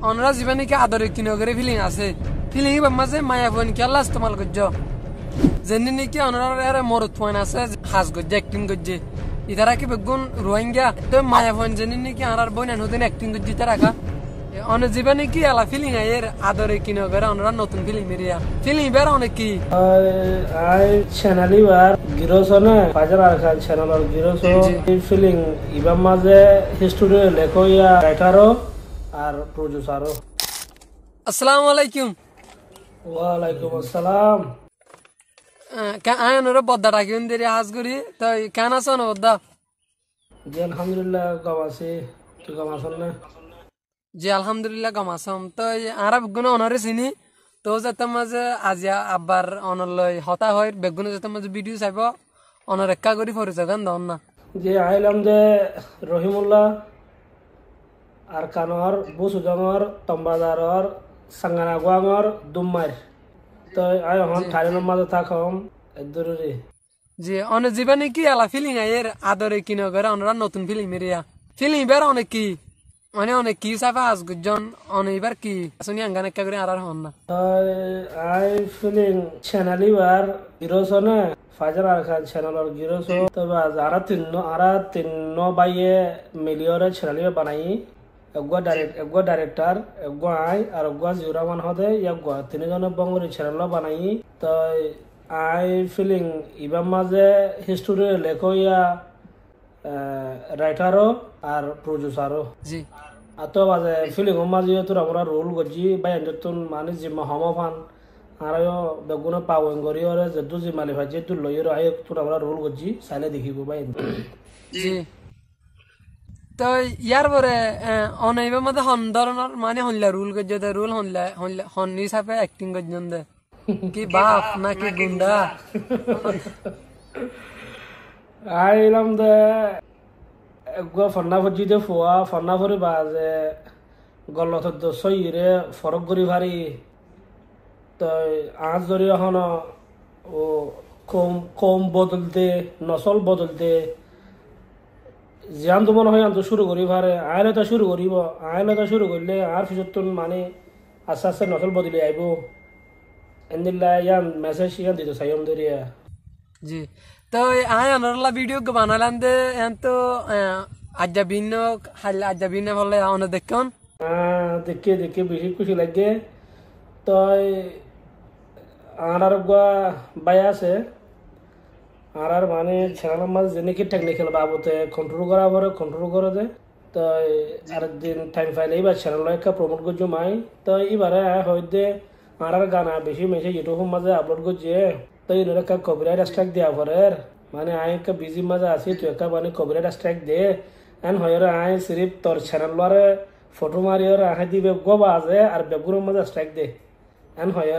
অনরা জীবনে কি আদরে কিনো করে ফিলিং আছে ফিলিং মাঝে মায়া ফোন কি আল্লাহ ইস্তেমাল করছো যেনি নাকি অনরা মরত ফোন আছে হাজ গজ্জে অ্যাক্টিং গজ্জে ইতারা কি বেগুন রোহিঙ্গা তো মায়া ফোন যেনি নাকি আনার বই নতুন অ্যাক্টিং গজ্জে তারা অন জীবনে কি আলা ফিলিং এর আদরে কিনো করে অনরা নতুন ফিলিং মেরিয়া ফিলিং বের অনেক কি আই চ্যানেলি বার গিরোসনে ফাজার আর খান চ্যানেল আর গিরোসো ফিলিং ইবাম মাঝে হিস্টোরি লেখইয়া রাইটারও আর প্রোডিউসারও। আসসালামু আলাইকুম। ওয়ালাইকুম আসসালাম। আয়নরে বদ্দা ডাকিউন দেরি হাজ করি তো কেন আছো না বদ্দা? জি আলহামদুলিল্লাহ গম আছি, তুই গম আছ না? জি আলহামদুলিল্লাহ গম আছম। তো আরা বেগুন অনরে চিনি তো যাতে মাঝে আজিয়া আব্বার অনলয় হতা হয় বেগুন যাতে মাঝে ভিডিও চাইব অনর একা করি পরিচয় গান দন না। যে আইলাম যে রহিমুল্লাহ আর কানর বুসুজঙর তম্বাদারর সাঙ্গানাগুয়াঙর দুম্মার তো আই হন থাইল্যান্ডের মাঝে থাকম দূরে। জি অনেক জীবনে কি আলা ফিলিং এর আদরে কিনো করে অনরা নতুন ফিলিং মেরিয়া ফিলিং বের অনেক কি মানে অনেক কি সাফা আজ গুজন অনেকবার কি আসনি আঙ্গান একা করে আর হন না। আই ফিলিং চ্যানেলি বার গিরোসনে ফাজার আর খান চ্যানেল আর গিরোসো তবে আরা তিন বাইয়ে মিলিয়রে চ্যানেলি বানাই এগুয়া ডাইরেক্টর এগুয়া আই আর এগুয়া জিউরামান হদে ইয়াগুয়া তিনজনে বঙ্গরি চ্যানেল বানাই তো আই ফিলিং ইবাম মাঝে হিস্টোরি লেখইয়া রাইটারও আর প্রোডিউসারও। জি আতো বাজে ফিলিং মাঝে তোর আমরা রোল গজি বাই তুন মানে জিম্মা হমফান আর বেগুনে পাওয়েন গরি ওরে যেদু জিমালি ভাই যেদু লইর আই তোর আমরা রোল গজি চাইলে দেখিব বাই। জি তো ইয়ার পরে অনেইবার মধ্যে হন ধরনের মানে হনলা রুল গজ্জে দে রুল হন হিসাবে অ্যাক্টিং গজ্জন দে কি বাপ নাকি গুন্ডা আইলাম দে এগুয়া ফন্না ফজি দে ফুয়া ফন্না ফরি বাজে গলত সইরে ফরক গরি ভারি তো আজ ধরি এখন ও কম বদলতে নসল বদলতে জিয়ান তো মনে হয় আনতো শুরু করি ভারে আইলে তো শুরু করিব আইলে তো শুরু করলে আর পিছত মানে আস্তে আস্তে নসল বদলে আইব এন্দিল্লা ইয়ান মেসেজ ইয়ান দিত সাইম দরিয়া। জি তো আয় অনরলা ভিডিও বানালাম দে এন তো আজাবিন আজাবিন বলে অন দেখুন দেখে বেশি খুশি লাগে তো আর বাই আছে আর মানে ছেলের মাঝে যেনেকি টেকনিক্যাল বাবতে কন্ট্রোল করা পরে কন্ট্রোল করে দে তো আর দিন টাইম পাইলে এবার চ্যানেল একটা প্রমোট করছো মাই তো এবারে হয়তো আর গানা বেশি মেশে ইউটিউবের মাঝে আপলোড করছে তো এর একটা কপিরাইট স্ট্রাইক দেওয়া পরে মানে আই একটা বিজি মাঝে আছি তুই একটা মানে কপিরাইট স্ট্রাইক দে এন হয় আই সিরিফ তোর চ্যানেল ফটো মারি আহে দিবে গোবা আছে আর বেগুনের মাঝে স্ট্রাইক দে এন হয়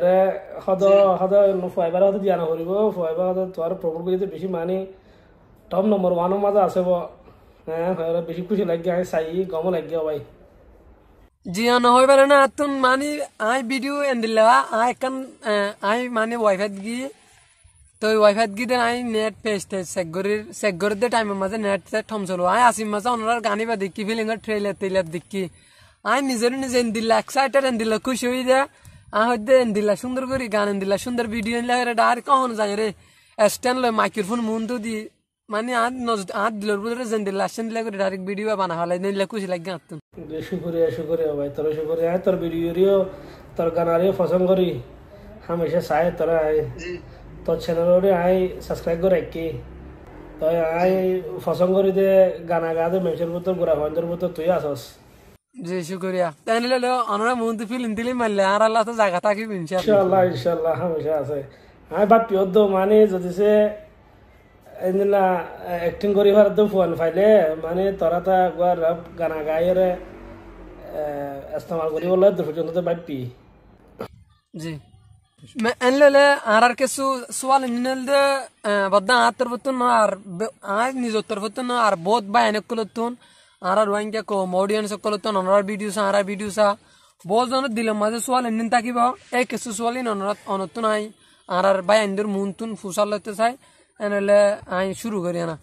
ফাইবার হয়তো দিয়া নকরিব ফাইবার তোর প্রমোট করতে বেশি মানে টপ নম্বর ওয়ানের মাঝে আছে হ্যাঁ হয় বেশি খুশি লাগে আই চাই গম লাগে ভাই। জি নহয় পারে না তুন মানে আই ভিডিও এন্দিলা আই কান আই মানে ওয়াইফাই গি তো ওয়াইফাই গি দেন আই নেট পেস্টে সেগর দে টাইমের মাঝে নেট থম চলো আই আসিম মাঝে অনরার গানি বা দেখি ফিলিংর ট্রেলার দেখি আই নিজে এন্দিলা এক্সাইটেড এন্দিলা খুশি হয়ে যায় হয়তো এন্দিলা সুন্দর করে গান এন্দিলা সুন্দর ভিডিও এনলা ডার কখন যায় রে স্ট্যান্ড লয় মাইক্রোফোন মুন্ডু দি মানে আট দিলর বুঝলে জেন্দিলা সেন্দিলা করে ডাইরেক্ট ভিডিও বানা হলাই নিলা খুশি লাগে আতুন। শুক্রিয়া ভাই তোর শুক্রিয়া তোর ভিডিও তোর গানারিও পছন্দ করি হামেশা চাই তোরা আই তোর চ্যানেল আই সাবস্ক্রাইব করে রাখি তো আই পছন্দ করি দে গানা গা দে মেসের ভিতর গোড়া ভাইদের ভিতর তুই আসস। জি শুক্রিয়া তাইলে আমরা মন ফিল্ম দিলি মারলে আর আল্লাহ তো জায়গা থাকিব ইনশাআল্লাহ হামেশা আছে আই বাপ পিয়দ মানে যদি সে এদিনা অ্যাক্টিং করি ভার তো ফোন ফাইলে মানে তোরা তা গানা গায়ের ইস্তেমাল করি বলে পর্যন্ত তো বাপি। জি এনলে আর কিছু সোয়াল নিনল দে বদ্দা আতর বতুন আর আজ নিজতর বতুন আর বহুত বা এনে কলতুন আর রোহিঙ্গা কম অডিয়েন্স কলতুন অনরার ভিডিওসা বহুত জন দিলাম মাঝে সোয়াল নিন থাকিব এই কিছু সোয়ালি অনতুন আই আর বাই এন্ডর মুনতুন ফুসাল লতে চাই এনলে আই শুরু করি না।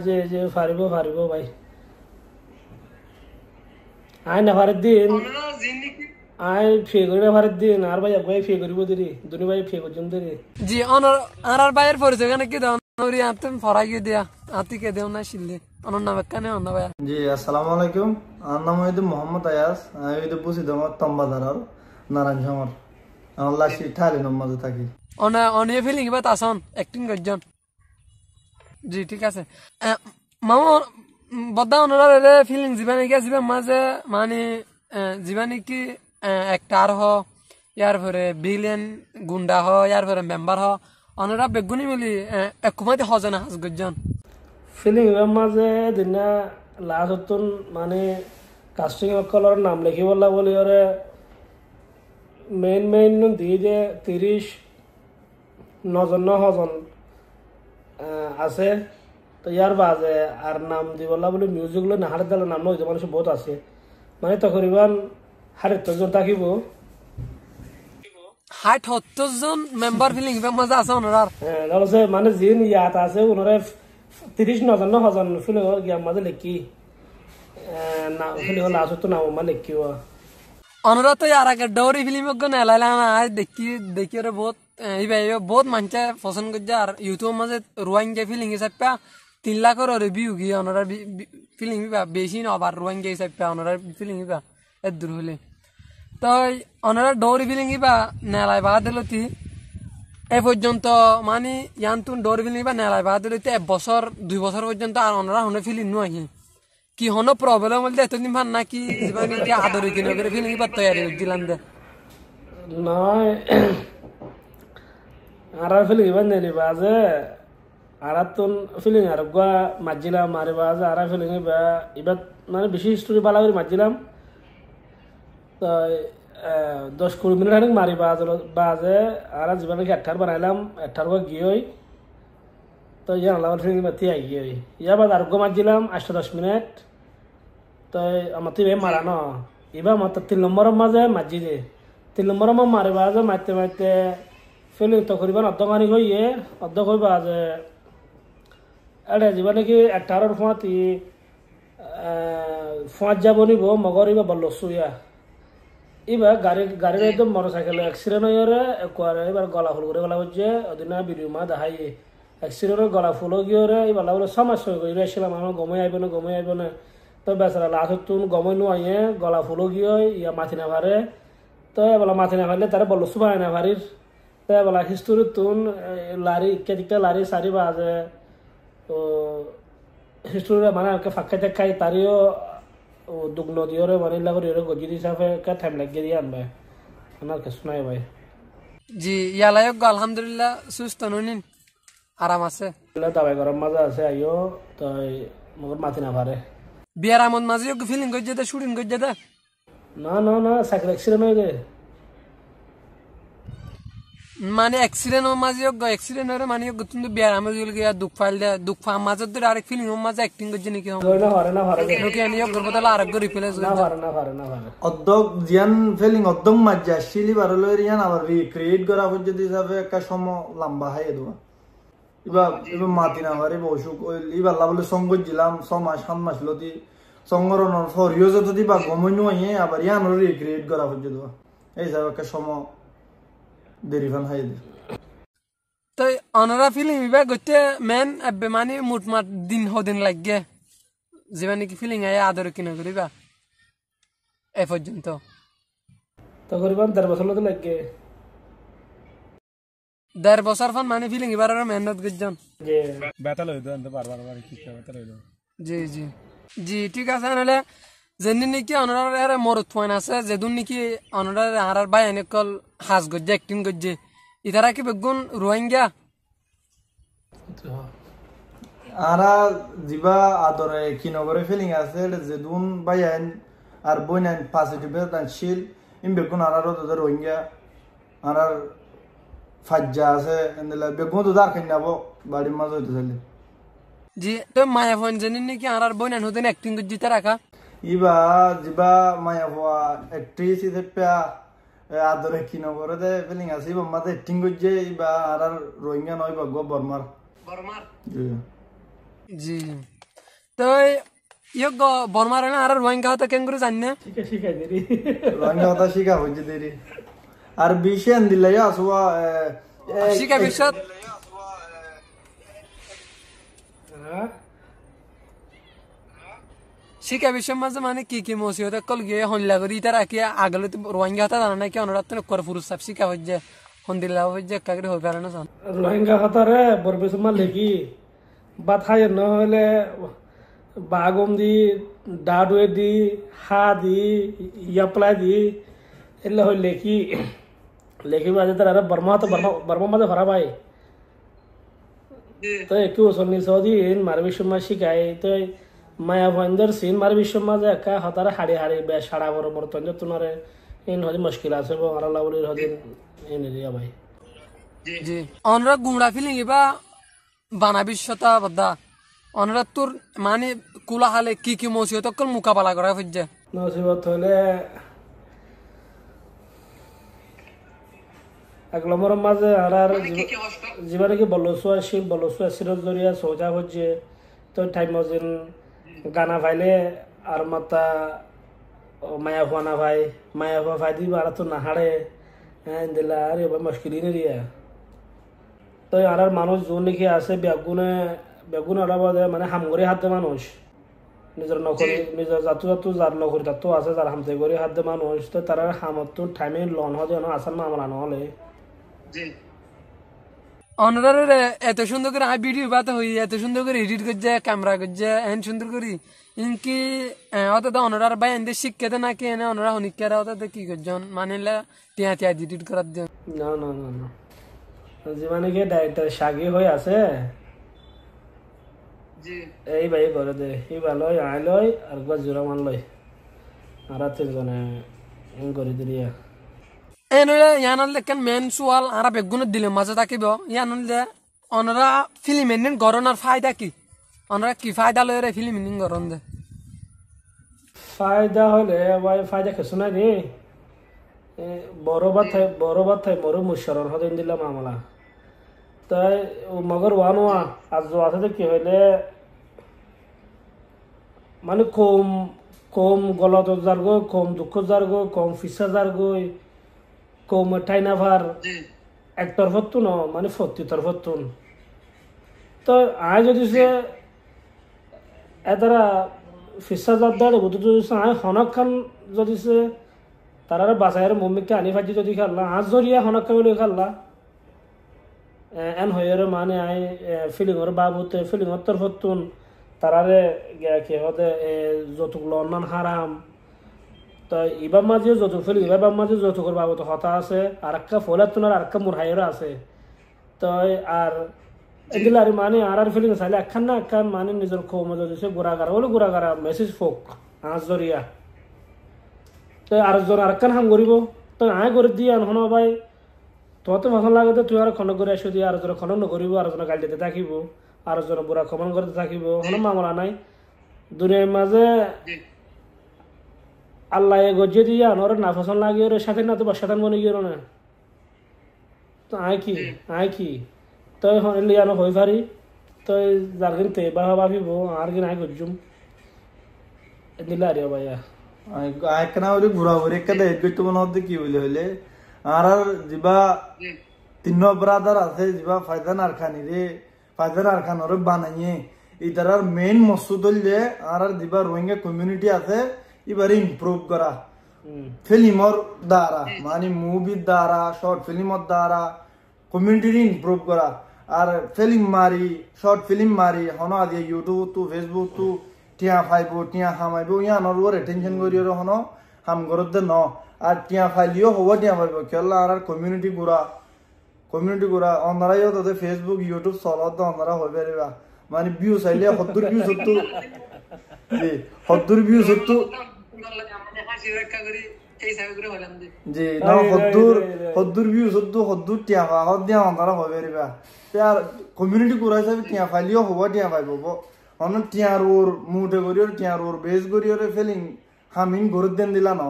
যে পারিব ভাই আই নাফারের দিন আই ফিয়ে করি নাফারের দিন আর ভাই আগুয়াই ফিয়ে করিব দিরি দুনি ভাই ফিয়ে করছুম দিরি জি অনর আর বাইরের পরিচয় কেন কি দাও নরি আতুম ফরাই গিয়ে দিয়া আতি কে দেও না শিল্লি অনর নাম কানে অন্য ভাই জি আসসালামু আলাইকুম আমার নাম হইতে মোহাম্মদ আয়াস আমি হইতে বুঝি তোমার তম্বাদার নারায়ণ ঝামার আমার লাশি ঠালি নম্বরে থাকি অনিয়ে ফিলিং বা তাসন অ্যাক্টিং করজন জি ঠিক আছে মামা বদা অনরা ফিলিং জীবানি কে জীবা মাঝে মানে জীবানি কি একটার হ ইয়ার পরে বিলিয়ন গুন্ডা হ ইয়ার পরে মেম্বার হ অনরা বেগুনি মিলি একমাতে হজনা হাজ গজন ফিলিং মাঝে দিনা লাস্ট মানে কাস্টিং অকলর নাম লিখি বললা বলি ওরে মেইন দিয়ে যে 30 নজন হজন আছে তো ইয়ার বাজে আর নাম দিবলা বলে মিউজিক গুলো না হারে নাম নয় মানুষ বহুত আছে মানে তকরিবান 70 থাকিব 70 জন মেম্বার ফিলিং মাঝে আছে ওনার হ্যাঁ তাহলে মানে জিন ইয়াত আছে ওনারে 30 নজন হজন ফিলিং গিয়া মাঝে লিখি না ফিলিং লাস্ট তো নাম মানে লিখিও অনরা তো আর আগে ডোরি ফিল্ম গো না লাইলা না দেখি রে বহুত এই ভাই বহুত মানছে পছন্দ করছে আর ইউটিউব মাঝে রোহিঙ্গা ফিলিং হিসাবে 3 লাখের রিভিউ গিয়ে অনরা ফিলিং বেশি না আবার রোহিঙ্গা হিসাবে অনরা ফিলিং এত দূর হলে তো অনরা ডোরি ফিলিং নেলাই বাদ দিলতি এ পর্যন্ত মানে ইয়ান্তুন ডোরি ফিলিং নেলাই বাদ দিলতি 1 বছর 2 বছর পর্যন্ত আর অনরা হুনে ফিলিং নয় কি হনো প্রবলেম বলতে এতদিন ভান নাকি জীবনে কি আদরে কিনে করে ফিলিং বা তৈরি দিলাম দে নয় আর ফিলিং নেলি বাজে আর তুন ফিলিং আর গা মাজিলাম আর বাজে আর ফিলিং এবার মানে বেশি স্টোরি বালা করে মাজিলাম তো 10-20 মিনিট আগে মারি বাজে আর জীবনে কি 18 বানাইলাম 18 গিয়ে তো ইয়া আল্লাহ ফিলিং মাতি আই গিয়ে ইয়া বাদ আর গা মাজিলাম 8-10 মিনিট তো আমার তুই মারানো এবার আমার 3 নম্বরের মাঝে মাজি দে 3 নম্বরের মারে বাজে মারতে ফিলিং তো করিবার অর্ধমানি হইয়ে অর্ধ হই বাজে আরে জীবনে কি 18 ফাঁতি ফাঁচ যাব নিব মগর এবার বললো শুয়া এবার গাড়ির একদম মোটরসাইকেল অ্যাক্সিডেন্ট হয়ে একবারে এবার গলা ফুল করে গলা হচ্ছে ওদিন ভিডিও মা দেখাই অ্যাক্সিডেন্টের গলা ফুল গিয়ে এবার বলে সমস্যা হয়ে গেল এসেছিলাম আমার গমে আইব না তো বেচারা লাস্ট তুন গমে নো আইয়ে গলা ফুল গিয়ে ইয়া মাথি না ভারে তো এবার মাথি না ভারলে তারা বললো সুবাহ না ভারির তো এবার হিস্টোরি তুন লারি কেদিকটা লারি সারি বাজে তো হিস্টোরি মানে ফাঁকা খাই তারিও দুগ্ন দিয়ে মানে লাগর গজি হিসাবে টাইম লাগিয়ে দিয়ে আনবে আমার কিছু নাই ভাই জি ইয়ালায়ক আলহামদুলিল্লাহ সুস্থ নুনিন আরাম আছে দাবাই গরম মাঝে আছে আইও তো মগর মাথি না ভারে বিয়ার আমদ মাঝে ফিলিং করছে দে শুটিং করছে দে না সাইকেল অ্যাক্সিডেন্ট হয়ে গে মানে অ্যাক্সিডেন্ট মাঝে অ্যাক্সিডেন্ট হয়ে মানে কিন্তু বিয়ার আমদ গিয়া দুঃখ ফাইল দে দুঃখ ফা মাঝে তো আরেক ফিলিং মাঝে অ্যাক্টিং করছে নাকি না ভারে কি আনি গর্ভতলা আরেক রিপ্লেস না ভারে অদ্দক জিয়ান ফিলিং অদ্দক মাজ্জা শিলি বারলো রিয়ান আবার রিক্রিয়েট করা হচ্ছে হিসাবে একটা সম লম্বা হাই দেওয়া এবার মাতি না পারে অসুখ এবার বলে সঙ্গ দিলাম 6 মাস 7 মাস লতি সংগরণর ফরিও যত দিবা গমইনো আইয়ে আবার ইয়ান রিক্রিয়েট করা হচ্ছে দেওয়া এই হিসাবে একটা সম দেরিফান হাই দে তো অনরা ফিলিং গতে মেন মানে মুটমাট দিন হদিন লাগে যেমন কি ফিলিং আয় আদর কিনা করিবা এ পর্যন্ত তো করিবান 10 বছর তো লাগে 10 বছর ফোন মানে ফিলিং এবার মেহনত করছেন যে বেতাল হইতো এত বারবার কি বেতাল হইতো জি ঠিক আছে নাহলে যেদিন নাকি অনার মরত পয়েন্ট আছে যেদিন নাকি অনার হারার ভাই এনেকল হাজ গজ্জে অ্যাক্টিং গজ্জে ইতারা কি বেগুন রোহিঙ্গা আরা জিবা আদরে কি নগরে ফিলিং আছে যেদুন বাইন আর বইনান পজিটিভ দান শিল ইম বেগুন আরারো তো রোহিঙ্গা আরার ফাজ্জা আছে এন্দেলা বেগুন তো দার কিনাবো বাড়ির মাঝে হইতে চলে জি তো মায়া ফোন যেদিন নাকি আরার বইনান হতেন অ্যাক্টিং গজ্জিতে রাখা ইবা জিবা মায়া হওয়া অ্যাক্ট্রেস হিসেবে আদরে কি নগরে দে ফিলিং আছে ইবা মাঝে অ্যাক্টিং গজ্জে ইবা আরার রোহিঙ্গা নয় বা গো বর্মার জি তো ইয়ক বনমারে না আর রোহিঙ্গা হতে কেন করে জানি না শিখাই দিরি রোহিঙ্গা কথা শিখা হচ্ছে দেরি আর বিশে দিলে আসুয়া শিখা বিশ্বত শিখা বিশ্বের মাঝে মানে কি মসিহত কল গিয়ে হল্লা করি তারা কি আগলে রোহিঙ্গা হতা জানা না কি অনুরাত করে পুরুষ সাপ শিখা হচ্ছে হন্দিল্লা হচ্ছে কাকরি হয়ে পারে না জান রোহিঙ্গা হতারে বরবেসুমা লেখি বাত খাই নহলে বাগম দি ডাডুয়ে দি হা দি ইয়াপলাই দি এলে হই লেখি বাজে তারা বর্মা মাঝে ভরা ভাই তো একটু সন্নি সৌদি মারবি সময় শিখাই তো মায়া ভয়েন্দ্র সিন মারবি সময় যে একা হতারে হাড়ি বে সাড়া বড় বড় তঞ্জ তুনারে ইন হদি মুশকিল আছে এবং আল্লাহ বলির হদিন ইন রিয়া ভাই জি অনরা গুমড়া ফিলিং এবা বানা বিশ্বতা বদা অনরা তোর মানে কুলা হালে কি মসিহত কল মোকাবেলা করা হচ্ছে নসিবত হলে এক নম্বর মাঝে আর জীবনে কি বলসুয়া সিরজ জরিয়া সোজা হচ্ছে তো টাইম মজিন গানা ভাইলে আর মাতা মায়া হুয়া ভাই দিব আর তো না হাড়ে হ্যাঁ দিলা আর এবার মুশকিলই নিয়ে তো আর মানুষ যোন লিখে আছে বেগুন আড়াবাদে মানে হামগরি হাতে মানুষ নিজের নকরি নিজের জাতু যার নকরি তাতো আছে যার হামতে করে হাতে মানুষ তো তারা হামত টাইমে লন হয় যেন আসার মামলা নহলে অনরার এত সুন্দর করে আই ভিডিও বাতে হই এত সুন্দর করে এডিট করছে ক্যামেরা করছে এন সুন্দর করি ইনকি অত অনরার ভাই এনে শিক্ষাতে নাকি এনে অনরা হনিকারা অত কি করছেন মানে টিয়া এডিট করার জন্য না জীবনে কি ডাইরেক্টর সাগি হয়ে আছে এই ভাই করে দে এই ভালো আই লই আর জোড়া মান লই আর তিনজনে করে দিলিয়া এনলে ইয়ানলে কেন মেন সুয়াল আরা বেগুন দিলে মাঝে থাকিব ইয়ানলে অনরা ফিল্ম এনে গরনার ফায়দা কি অনরা কি ফায়দা লয় রে ফিল্ম এনে গরন দে ফায়দা হলে ভাই ফায়দা কিছু নাই রে বড় বাত থাই বড় মুশারর হদিন দিলাম আমলা তাই মগর ওয়ানোয়া আর জো আছে কি হইলে মানে কম গলত যারগো কম দুঃখ যারগো কম ফিসা যারগো কম টাইনাভার একটার ফতুন মানে 40 ফতুন তো আয় যদি সে এদারা ফিসা যার বুদ্ধ যদি আয় হনক খান যদি সে তারা বাসায়ের মম্মিকে আনি ফাজি যদি খাল্লা আজ জরিয়া হনক খাবলে খাল্লা এন হয়ে মানে আই ফিলিংর বাবুতে ফিলিংর তরফতুন তারারে কি হতে যৌতুক লন্ডন হারাম তো ইবার মাঝে যৌতুক ফিলিং এবার মাঝে যৌতুকর বাবুতে হতা আছে আর একটা ফলাতুন আর একটা মুরহাইরও আছে তো আর এগুলো আর মানে আর ফিলিং চাইলে একখান না একখান মানে নিজের খৌম যদি সে গোড়াগারা মেসেজ ফোক আজ জরিয়া তো আরেকজন আরেকখান হাম করিব তো আয় করে দিয়ে আনহন ভাই তোমার তো ভাষণ লাগে তুই আর খনক করে আসো দিয়ে আরেকজনে খনন নকরিব আরেকজনে গাল দিতে থাকিব আরেকজনে বুড়া ক্ষমন করতে থাকিব কোনো মামলা নাই দুনিয়ার মাঝে আল্লাহ গজিয়ে দিয়ে আনর না ফসল লাগিয়ে ওর সাথে না তো বাসাতান মনে গিয়ে না তো আয় কি তো লিয়ানো হয়ে পারি তো যার কিন তে বা ভাবিব আর কিন আয় গজুম দিলে আর ভাইয়া আয়কনা হলে ঘুরাঘুরি একটা দেখ করতে মনে হতে কি হইলে আর যা তিন ব্রাদার আছে যা ফায়দান আর খানি বানাইয়ে ইতার মেইন মকসুদ হইলে আর যা রোহিঙ্গা কমিউনিটি আছে এবারে ইমপ্রুভ করা ফিল্মর দ্বারা মানে মুভির দ্বারা শর্ট ফিল্মর দ্বারা কমিউনিটি ইমপ্রুভ করা আর শর্ট ফিল্ম মারি হন আদি ইউটিউব টু ফেসবুক টু টিয়া ফাইব টিয়া হামাইব ইয়ানোর ওর টেনশন করি হন হাম ঘরত ন আর টিয়া ফাইলিও হব টিয়া ফাইব খেলা আর কমিউনিটি গুড়া অন্ধারাইও তাদের ফেসবুক ইউটিউব চলত অন্ধারা হয়ে পারিবা মানে ভিউ চাইলে 70 ভিউ সত্তু জি না 70 ভিউ সত্তু 70 টিয়া ফাহত দিয়া অন্ধারা হয়ে পারিবা আর কমিউনিটি গুড়া হিসাবে টিয়া ফাইলিও হব টিয়া ফাইব অন টিয়ার ওর মুটে করি টিয়ার ওর বেস করি ফেলিং হামিন গরুর দেন দিলা ন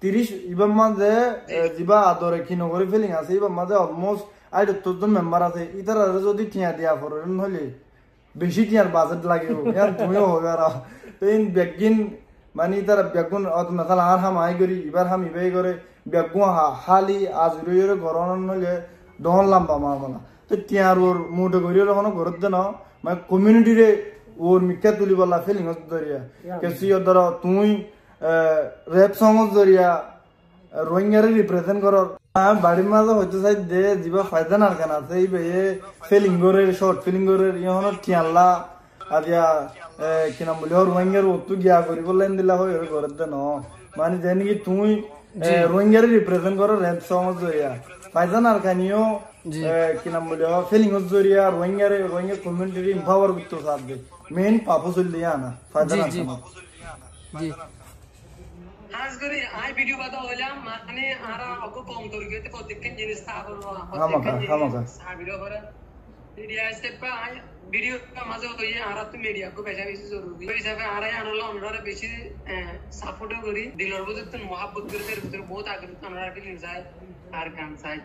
30 ইবার মাঝে যা আদরে কি নগরে ফেলিং আছে ইবার মাঝে অলমোস্ট 78 জন মেম্বার আছে ইতার যদি টিয়া দিয়া ফরেন হলে বেশি টিয়ার বাজেট লাগিব তুমিও হবে আর তো ইন বেগিন মানে তারা বেগুন মাথাল আর হাম আই করি এবার হাম ইবাই করে বেগুন হালি আজ রইরে গরন হলে দহন লাম্বা মা মানা তো তিয়ার ওর মুঠে করিও কোনো ঘরত দেন মানে কমিউনিটিরে ওর মিকা তুলি বলা ফিলিং ধরিয়া কেসি ধর তুই রেপ সং ধরিয়া রোহিঙ্গারে রিপ্রেজেন্ট কর বাড়ির মাঝে হইতে চাই দে যা ফায়দা না কেন আছে এই বেয়ে ফিলিঙ্গরের শর্ট ফিলিঙ্গরের ইহনের টিয়াল্লা আদিয়া কি নাম বলি রোহিঙ্গার ওতু গিয়া করি বললেন দিলা হয় ঘরে দেন মানে যে নাকি তুই রোহিঙ্গারে রিপ্রেজেন্ট কর রেপ সং ধরিয়া ফায়দা না কেনিও কি নাম বলি ফিলিং জরিয়া রোহিঙ্গা কমিউনিটি এম্পাওয়ার করতে সাথে মেইন পারপাস হইল দিয়া না ফায়দা না জি আজ করে আই ভিডিও বাদা হইলাম মানে আরা অক কম করি গেতে প্রত্যেকদিন জিনিস তা করব হামাকা ভিডিও করে media step pay I video का मजा तो ये आ रहा तो मीडिया को पैसा बेसी जरूरी है हिसाब आ रहा है अनला अनरा बेसी सपोर्ट करी दिलर बुझ तो मोहब्बत करते भीतर बहुत आगे अनरा फीलिंग है আর কান চাই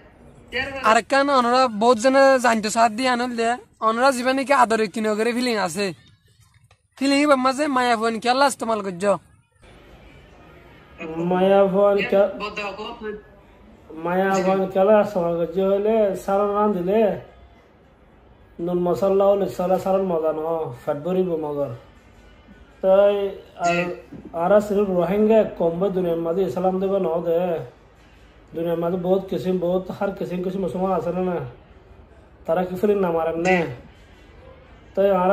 আর কান অনরা বহুত জনে জানতো সাথ দিয়ে আনল দে অনরা জীবনে কি আদর কিনো করে ফিলিং আছে ফিলিং মাঝে মায়া ফোন কি আল্লাহ ইস্তেমাল করছো মায়া ফোন কেলা ইস্তেমাল করছো হলে সারন রান দিলে নুন মশলা হলে সারন মজা ন ফ্যাট ভরিব মগর তাই আর সির্ফ রোহিঙ্গা কমবে দুনিয়ার মাঝে ইসলাম দেবে ন দে দুনিয়ার মাঝে বহুত কিসিম বহুত হর কিসিম মুসলমান আছে না তারা কি ফিলিং না মারেন না তাই আর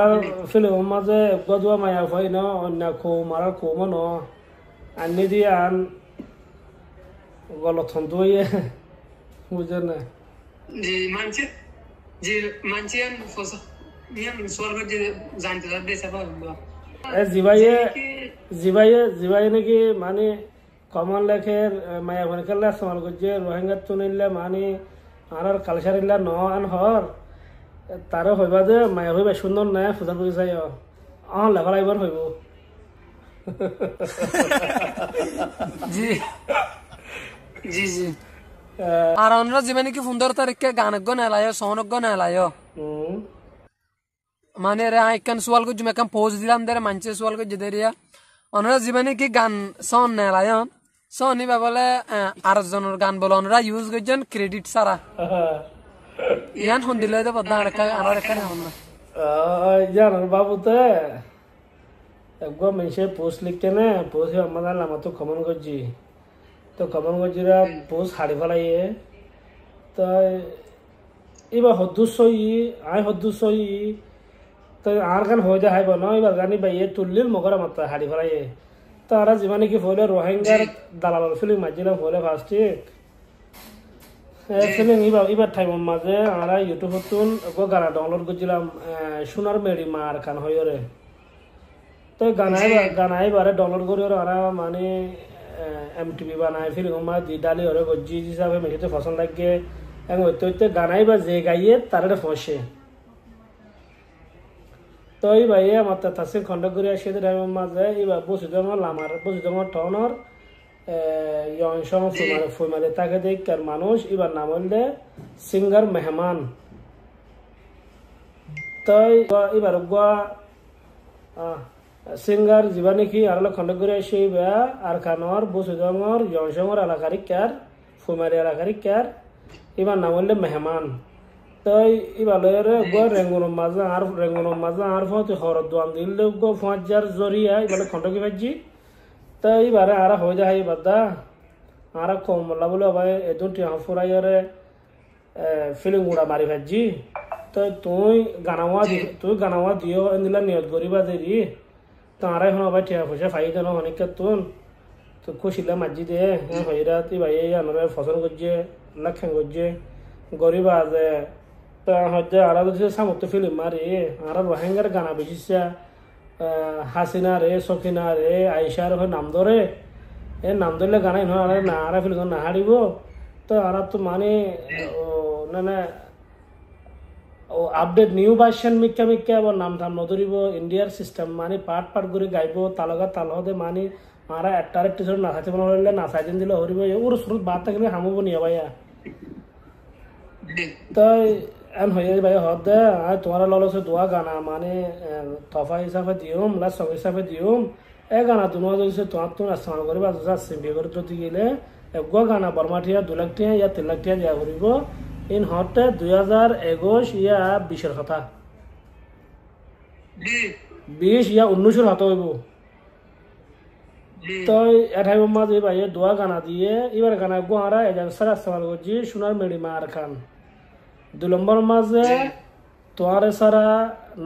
ফিলিং মাঝে গদুয়া মায়া ভাই ন অন্য খো মারার খোমো ন আনি দিয়ে আন গলথন দুয়ে বুঝে না জি মানছি স্বর্গ জানতে দেশে জিবাইয়ে নাকি মানে কমন লেখের মায়া ভন কেলা সমাল করছে রোহিঙ্গা তুনিলে মানে আর কালচার ইল্লা ন আন হর তারে হইবা যে মায়া হইবা সুন্দর না ফুজার বুঝি চাই লেখা লাগবার হইব জি জি জি আর অন্য জীবনে কি সুন্দর তারিখে গানজ্ঞ নেলায় সহনজ্ঞ নেলায় মানে রে আইকান সোয়াল করছি মেকাম পোজ দিলাম দে মানছে সোয়াল করছি দেরিয়া অন্য জীবনে কি গান সন নেলায় সনি বাবলে আর জনের গান বলে অনরা ইউজ করছেন ক্রেডিট সারা ইয়ান হন দিলে তো বদা আর একটা না জানার বাবুতে একবার মানুষে পোস্ট লিখতে না পোস্ট আমাদের নামা তো কমন করছি তো কমন করছিরা পোস্ট হাড়ি ফেলাইয়ে তো এবার হদ্দুসই আই হদ্দুসই তো আর গান হয়ে যায় হাইব ন এবার গানি বাইয়ে তুললিল মগরা মাত্রা হাড়ি ফেলাইয়ে তো আর জীবনে কি ফলে রোহিঙ্গার দালাল ফিলিং মাঝিলাম ফলে ফার্স্টিক ফিলিং এবার টাইমের মাঝে আমরা ইউটিউব গানা ডাউনলোড করছিলাম সোনার মেরি মার খান হয়ে তো গানাই বারে ডাউনলোড করি ওরা মানে এমটিভি বানায় ফিলিং মা দি ডালি ওরে গজ্জি হিসাবে মেঝেতে পছন্দ লাগে এবং হইতে গানাই বা যে গাইয়ে তারা ফসে তো এই ভাই আমার তাসির খন্ড করে আসে টাইমের মাঝে এবার বসুদঙ্গর লামার বসুদঙ্গর টাউনের ইয়ংসং ফুমালে তাকে দেখার মানুষ এবার নাম হইলে সিঙ্গার মেহমান তো এবার সিঙ্গার জীবানে কি আর খন্ড করে আসে আর খানোর বসুদঙ্গর ইয়ংসংর এলাকারি কার ফুমালি এলাকারি কার এবার নাম হইলে মেহমান তাই এবার রেঙ্গুন মাজা আর ফতে হর দোয়ান দিলে ফাঁচার জরিয়া এবার খন্ডকি ভাজি তাই এবারে আর হয়ে যায় বাদা আর কমলা বলে ভাই এজন টিয়া ফুরাইরে ফিলিং উড়া মারি ভাজি তাই তুই গানাওয়া দিও এনিলা নিয়ত করিবা দেরি তো আর এখন ভাই টিয়া পয়সা ফাই দেন অনেক তুন তো খুশিলা মাজি দে হইরা তুই ভাই আনরে ফসল করছে লাখান করছে গরিবা যে হচ্ছে আর সামর্থ্য ফিল্ম মারি আর রোহিঙ্গার গানা বেশিসা হাসিনা রে সখিনা রে আইসার নাম ধরে এ নাম ধরলে গানাই নয় না আর ফিল্ম না হারিব তো আর তো মানে না ও আপডেট নিউ ভার্সন মিক্কা আবার নাম ধাম নধরিব ইন্ডিয়ার সিস্টেম মানে পাট করে গাইব তালগা তালহদে মানে আর একটা টিচার নাচাইতে বলে নাচাইতেন দিলে হরিব ওর শুরু বাদ থাকলে হামব নিয়ে ভাইয়া তাই এন হয়ে ভাই হদ দে আর তোমার ললসে দোয়া গানা মানে তফা হিসাবে দিউম লা সব হিসাবে দিউম এ গানা তোমার যদি তোমার তো আসান করে বা যাচ্ছে বিয়ে করে যদি গেলে এগুয়া গানা বর্মাটিয়া 2 লাখ টিয়া ইয়া 3 লাখ টিয়া দেওয়া করিব ইন হতে 2021 ইয়া 20 এর কথা 20 ইয়া 19 এর হতা হইব তো এটাই মাঝে ভাই দোয়া গানা দিয়ে এবার গানা গুয়ারা এজার সারা সওয়াল করছি সোনার মেড়ি মার খান 2 নম্বর মাঝে তোমারে সারা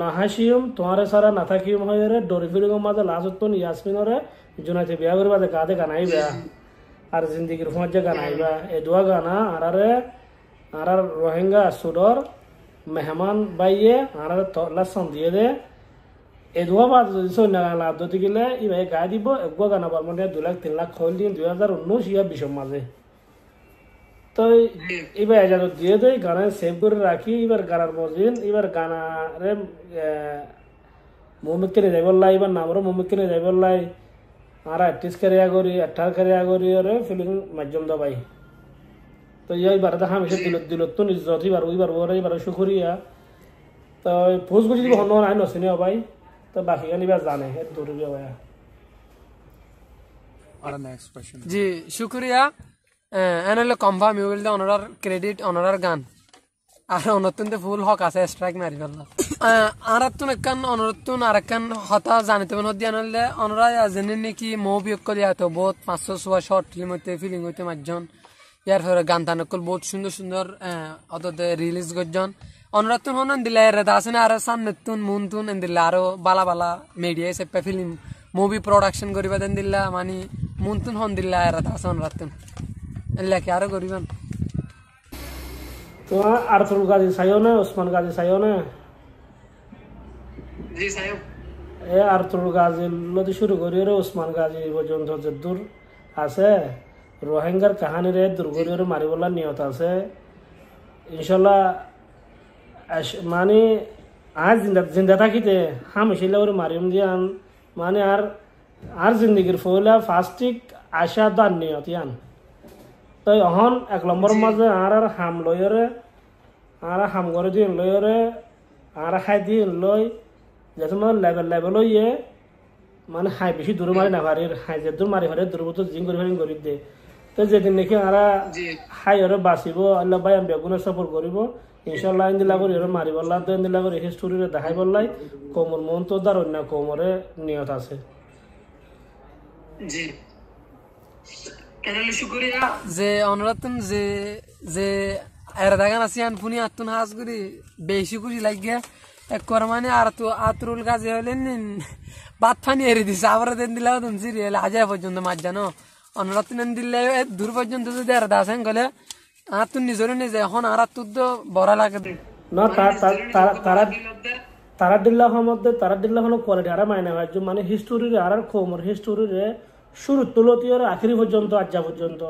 না হাসিম তোমারে সারা না থাকিম হয়ে রে ডরি ফিরিং মাঝে লাজত ইয়াসমিনরে জুনাইতে বিয়া করবা যে গাদে গানাই বিয়া আর জিন্দিগির ফোঁজ যে গানাইবা এই দোয়া গানা আর রোহিঙ্গা সুডর মেহমান বাইয়ে আর লাসন দিয়ে দে এই দোয়া বাদ যদি সৈন্য লাভ দিতে গেলে ই ভাই গায়ে দিব এগুয়া গানা বারমন্ডে 2 লাখ 3 লাখ খোল দিন 2019 ইয়া 20 মাঝে তো এবার এজাজত দিয়ে দেয় গানা সেভ করে রাখি এবার গানার মজিন এবার গানারে মুমিক কিনে যাই বললাই এবার নামরও মুমিক কিনে যাই বললাই আর আর্টিস্ট কারিয়া করি অ্যাক্টার কারিয়া করি ওরে ফিল্ম মাধ্যম দবাই তো এইবার দেখা মিশে দিলত তো ইজ্জত এবার ওইবার ওরে এবার সুখরিয়া তো পোজ গুজি দিব হন নাই নছিনে ভাই তো বাকি গান এবার জানে এর দূরে ভাই আর নেক্সট কোশ্চেন জি শুক্রিয়া এনলে কনফার্ম ইউ উইল দা অনারার ক্রেডিট অনারার গান আর অনতুনতে ফুল হক আছে স্ট্রাইক মারি ফেললা আরাতুন একখান অনরতুন আর একখান হতা জানিতে মন দিয়া নলে অনরা জেনে নাকি মো বিয়োগ করে তো বহুত 500 শর্ট ফিল্ম হইতে ফিলিং হইতে মাঝজন ইয়ার পরে গান তানকল বহুত সুন্দর সুন্দর অততে রিলিজ করজন অনরাতুন হনন দিলে রেদা আছে না আর সামনেতুন মুনতুন এন দিলে আরো বালা বালা মিডিয়া সেপে ফিল্ম মুভি প্রোডাকশন করিবা দেন দিলা মানে মুনতুন হন দিলা রেদা আছে অনরাতুন এল্লা কি আরো করিবেন তোমার আরতুল গাজী সাইও না ওসমান গাজী সাইও না জি সাইও এ আরতুল গাজী লদি শুরু করি রে ওসমান গাজী পর্যন্ত যে দূর আছে রোহিঙ্গার কাহানি রে দুর্গরিয়র মারিবলা নিয়ত আছে ইনশাল্লাহ মানে আজ জিন্দা থাকিতে হামেশিলা ওরে মারিম দিয়ান মানে আর জিন্দগির ফয়লা ফাস্টিক আশা দান নিয়ত ইয়ান তো এখন 1 নম্বর মাঝে আর হাম লয়রে আর হাম করে দিন লয়রে আর খাই দিন লই যাতে মানে লেভেল লইয়ে মানে হাই বেশি দূর মারি না পারি হাই যে দূর মারি পারে দূরবত জিং করে ফেলেন করি দে তো যেদিন নাকি আর হাই ওরে বাঁচিব আল্লাহ ভাই আমি বেগুনের সফর করিব ইনশাল্লাহ ইন্দিলা করি ওরে মারি বললা তো ইন্দিলা করে হিস্টোরিরে দেখাই বললাই কোমর মন তো দার অন্য কোমরে নিয়ত আছে জি কেনালে শুকরিয়া যে অনরাতুন যে যে এর দাগান আছে আন পুনি আতুন হাজ করি বেশি খুশি লাগিয়া এক কর মানে আর তো আতরুল গাজে হলেন বাত ফানি এরে দিছে আবার দেন দিলা তুন সিরিয়াল আজা পর্যন্ত মাছ জানো অনরাতুন দিলে দূর পর্যন্ত যদি আর দাসেন গলে আতুন নিজরে নিজে এখন আর তুদ বড় লাগে না তারা দিল্লা মধ্যে তারা দিল্লা হলো কোয়ালিটি আর মাইনা হয় মানে হিস্টোরির আর কোমর হিস্টোরির শুরু তুলতি ওর আখেরি পর্যন্ত আজ্জা পর্যন্ত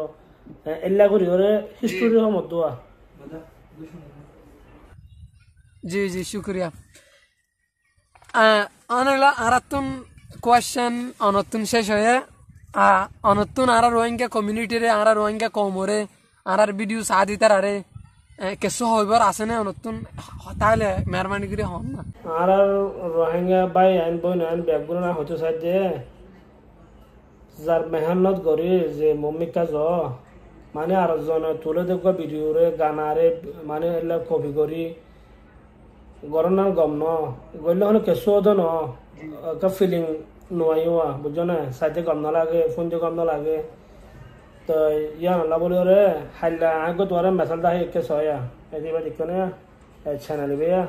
এল্লা করি ওরে হিস্টোরি হমত দোয়া জি জি শুক্রিয়া অনলা আরাতুন কোয়েশ্চেন অনতুন শেষ হয়ে অনতুন আর রোহিঙ্গা কমিউনিটিরে আর রোহিঙ্গা কমরে আর ভিডিও সাদিতার আরে কেসো হইবার আছে না অনতুন তাহলে মেহরবানি করে হন না আর রোহিঙ্গা বাই আইন বই আইন ব্যাগগুলো না হতে চাই যে যার মেহনত করি যে মম্মিক কাজ মানে আর জন তুলে দেখবা ভিডিওরে গানারে মানে এলা কপি করি গরম না গম ন গইলে হলে কেসো ন ফিলিং নোয়াইও বুঝছো না সাইতে গম না লাগে ফোন যে গম না লাগে তো ইয়া না বলি রে হাইলা আগে তোরে মেসাল দা কে সয়া এদিবা দিকনে চ্যানেল বেয়া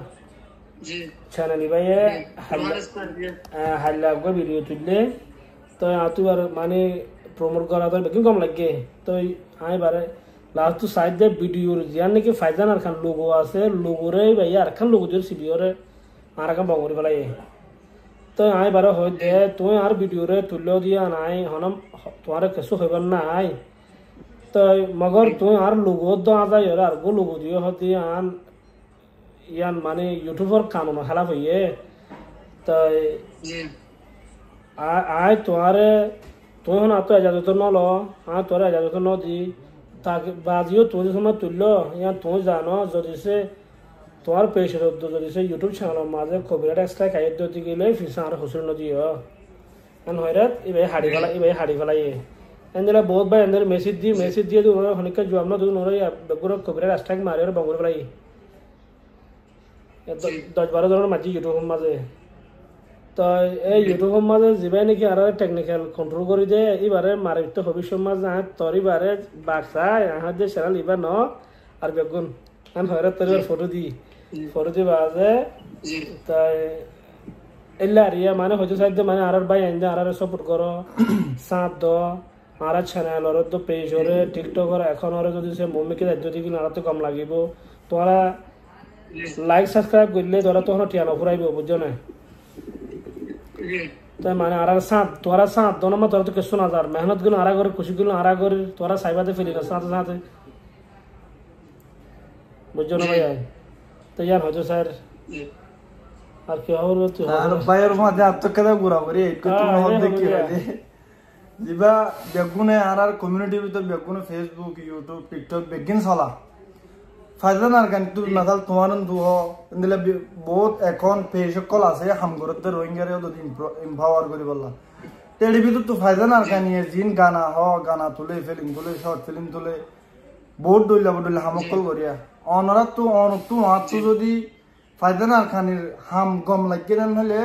জি চ্যানেল বেয়া হাইলা গো ভিডিও তুললে তো তুই মানে প্রমোট করা তো বেশি কম লাগে তো আই বারে লাস্ট সাইড দে ভিডিওর জিয়ান নাকি ফাইজান আর খান লোগো আছে লোগোরে ভাই আর খান লোগো জোর সিবিওরে আর খান বঙ্গরি ফেলাই তো আই বারে হয় দে তুই আর ভিডিওরে তুললেও দিয়া নাই হনম তোমার কিছু হইবার নাই তো মগর তুই আর লোগো তো আদায় আর গো লোগো দিয়ে হতে আন ইয়ান মানে ইউটিউবার কানুন খেলা হইয়ে তো আয় তোমারে তুই হন তো এজাজত নল আর তোর এজাজত ন দি তাকে বাজিও তুই সময় তুললো ইয়ার তুই জানো যদি সে তোমার পেশের যদি সে ইউটিউব চ্যানেলের মাঝে কপিরাইট স্ট্রাইক আইয়ে দিতে গেলে ফিসা আর হুসুর নদী এন হয়রাত ইবে হাড়ি ফেলাই এনদিলা বহুত ভাই এনদের মেসেজ দিয়ে তো ওরা হনিকা জবাব না দুন ওরা বেগুর কপিরাইট স্ট্রাইক মারে ওরা বঙ্গর ফেলাই 10-12 জনের মাঝে ইউটিউবের মাঝে তো এই ইউটিউবের মাঝে যিবাই নাকি আর টেকনিক্যাল কন্ট্রোল করে দে এবারে মারে তো ভবিষ্যৎ মাঝে তোর এবারে বাক্সায় আহার যে চ্যানেল ইবার ন আর বেগুন এন হয়রাত তোর ফটো দি বাজে তাই এল্লা রিয়া মানে হয়তো সাইড মানে আর ভাই আইন্দা আর সাপোর্ট করো সাথ দ আর চ্যানেল আর তো পেজ ওরে টিকটক আর এখন ওরে যদি সে মমিকে দায়িত্ব দিবি আর তো কম লাগিব তোরা লাইক সাবস্ক্রাইব করলে তোরা তখন টিয়ানো ফুরাইব বুঝছো না তাই মানে আর তোরা সাথ দো না তোরা তো কিছু না যার মেহনত গুলো আরা করে খুশি গুলো আরা করে তোরা সাইবাতে ফেলি না সাথে বুঝছো না ভাই তো ইয়ার হয়তো স্যার আর কি হবে তো আর ভাইয়ের মধ্যে আত্মকথা গুড়া করে তুমি দেখি যিবা বেগুনে আর কমিউনিটির ভিতর বেগুনে ফেসবুক ইউটিউব টিকটক বেগিন চলা ফায়দা না গান তুই নাজাল তোমার দুহ এন্দিলে বহুত এখন পেজ কল আছে হামগরতে রোহিঙ্গারে যদি এমপাওয়ার করি বললা তেড়ি ভিতর তো ফায়দা না গান নিয়ে জিন গানা তুলে ফিল্ম তুলে শর্ট ফিল্ম তুলে বহুত দইলা হামকল করিয়া অনরা তো হাত যদি ফায়দা না খানির হাম গম লাগে দেন হলে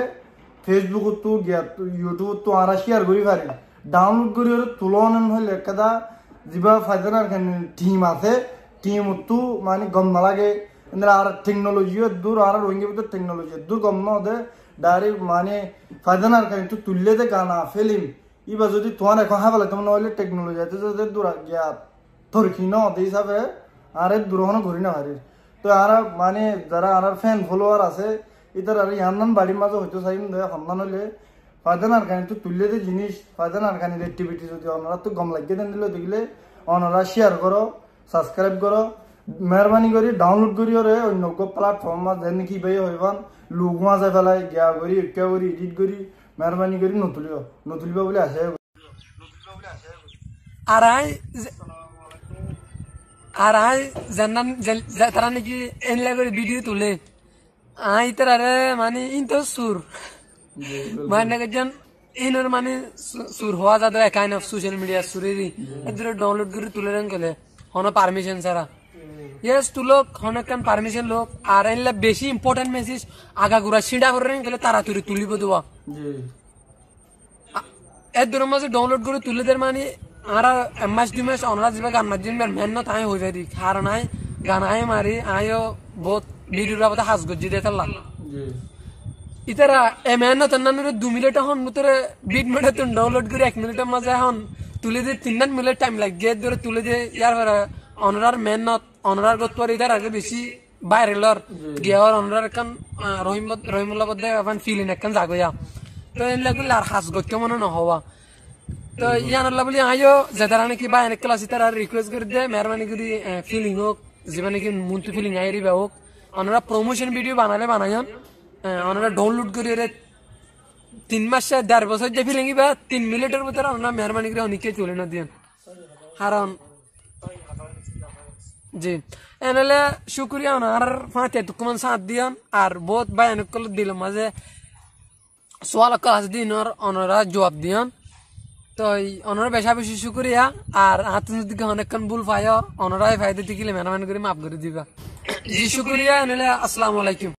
ফেসবুক তো গিয়া ইউটিউব তো আর শেয়ার করি পারি ডাউনলোড করি তুলন হলে কাদা যা ফায়দা না খানি টিম আছে টিম তো মানে গম না লাগে আর টেকনোলজিও দূর আর রোহিঙ্গা ভিতর টেকনোলজি দূর গম না দে ডাইরেক্ট মানে ফায়দা না খানি তো তুললে দে গানা ফিল্ম ইবা যদি তোমার এখন হাবালে তোমার নহলে টেকনোলজি আছে যে দূর গিয়া থরকি ন দে হিসাবে আর দূরহন ঘুরি না হারির তো আর মানে যারা আর ফ্যান ফলোয়ার আছে ইতার আর ইয়ান বাড়ির মাঝে হয়তো চাইম দে সন্ধান হলে ফায়দানার কানি তো তুললে যে জিনিস ফায়দানার কানির অ্যাক্টিভিটি যদি ওনারা তো গম লাগিয়ে দেন দিলে দেখলে ওনারা শেয়ার করো সাবস্ক্রাইব করো মেহরবানি করি ডাউনলোড করি ওরে অন্য প্ল্যাটফর্ম মাঝে নাকি ভাই হইবান লোক মাঝে ফেলাই গিয়া করি একটা করি এডিট করি মেহরবানি করি নতুলিবা বলে আসে আর আই জানান তারা নাকি এনলা করে ভিডিও তুলে আই তারা মানে ইন তো সুর মানে একজন ইনর মানে সুর হওয়া যাবে কাইন্ড অফ সোশ্যাল মিডিয়া সুরেরই এদের ডাউনলোড করে তুলে রান গেলে হন পারমিশন ছাড়া ইয়েস তুলোক হন কান পারমিশন লোক আর এনলা বেশি ইম্পর্টেন্ট মেসেজ আগা গুড়া সিডা করে রান গেলে তাড়াতাড়ি তুলিব দেওয়া এদের মাঝে ডাউনলোড করে তুলে দের মানে আর মাস 2 মাস অনরা যাবে গান মাঝিন মেহনত আই হয়ে যাই কারণ আই গান আই মারি আইও বহুত ভিডিওর বাবদ হাস গজি দে তাল্লা ইতারা এ মেহনত নানুরে 2 মিনিট হন মুতরে 20 মিনিট ডাউনলোড করে 1 মিনিটের মাঝে হন তুলে দে 3 মিনিট টাইম লাগে ধরে তুলে দে ইয়ার অনরার মেহনত অনরার গতর ইতার আগে বেশি ভাইরালর গিয়ার অনরার কান রহিমুল্লাহ বদে আবার ফিলিং একখান জাগয়া তো এন লাগলে আর হাস গতি মনে না হওয়া তো ইয়ান আল্লাহ বলি আইও যারা নাকি বা অনেক ক্লাস তারা রিকোয়েস্ট করে দে মেহরবানি করে ফিলিং হোক যেবা নাকি মুন্টু ফিলিং আইরি বা হোক ওনারা প্রমোশন ভিডিও বানালে বানায়ন ওনারা ডাউনলোড করে 3 মাস 1.5 বছর যে ফিলিং বা 3 মিনিটের ভিতরে ওনারা মেহরবানি করে অনেকে চলে না দিন কারণ জি এনলে শুকরিয়া ওনার ফাতে তুকমান সাথ দিন আর বহুত ভাই অনেক দিল মাঝে সওয়াল কাজ দিন আর ওনারা জবাব দিন তো ওনারা বেশা বেশি শুকরিয়া আর হাত যদি অনেকক্ষণ ভুল পায় ওনারাই ফায়দা দিলে মেহরবানি করে মাফ করে দিবা জি শুকরিয়া এনলে আসসালামু আলাইকুম।